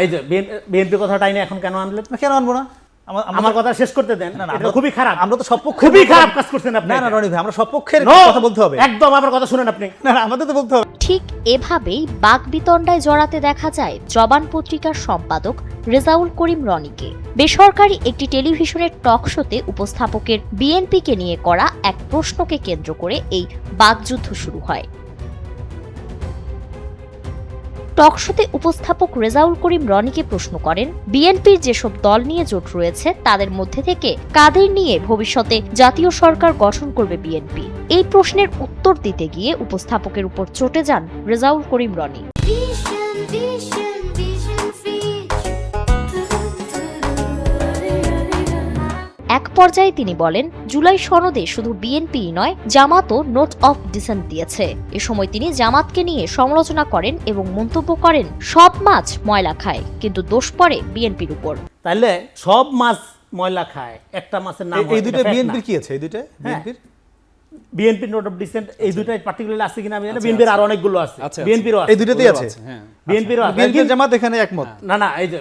এই যে বিএনপি কথাটা আইনে এখন কেন আনলেন? কেন আনবো না? আমার কথা শেষ করতে দেন। না, এটা খুবই খারাপ। আমরা তো সব পক্ষে খুবই খারাপ কাজ করছেন আপনি। না রনি ভাই, আমরা সব পক্ষের No! কথা বলতে হবে। একদম আমার কথা শুনেন আপনি। না আমাদের তো বলতে হবে। ঠিক এভাবেই বাকবিতণ্ডায় জড়াতে দেখা যায় জবান পত্রিকার সম্পাদক রেজাউল করিম রনিকে। বেসরকারি একটি টেলিভিশনের টক শোতে উপস্থাপকের বিএনপিকে নিয়ে করা এক প্রশ্নকে কেন্দ্র করে এই বাকযুদ্ধ শুরু হয়। টকশোতে উপস্থাপক রেজাউল করিম রনিকে প্রশ্ন করেন, বিএনপির যেসব দল নিয়ে জোট রয়েছে তাদের মধ্যে থেকে কাদের নিয়ে ভবিষ্যতে জাতীয় সরকার গঠন করবে বিএনপি? এই প্রশ্নের উত্তর দিতে গিয়ে উপস্থাপকের উপর চটে যান রেজাউল করিম রনি। এক পর্যায়ে তিনি বলেন, জুলাই সনদে শুধু বিএনপি নয়, জামাতও নোট অফ ডিসেন্ট দিয়েছে। এ সময় তিনি জামাতকে নিয়ে সমালোচনা করেন এবং মন্তব্য করেন, সব মাছ ময়লা খায়, কিন্তু দোষ পড়ে বিএনপির উপর। তাইলে সব মাছ ময়লা খায়, একটা মাছের নাম এই দুটো বিএনপির কি আছে? এই দুটো বিএনপির বিএনপি নোট অফ ডিসেন্ট, এই দুটাই পার্টিকুলারলি আছে কিনা আমি জানি না। বিএনপির আরো অনেকগুলো আছে, বিএনপিরও আছে, এই দুটোতেই আছে। বিএনপিরও আছে। বিএনপি জামাত এখানে একমত। না এই যে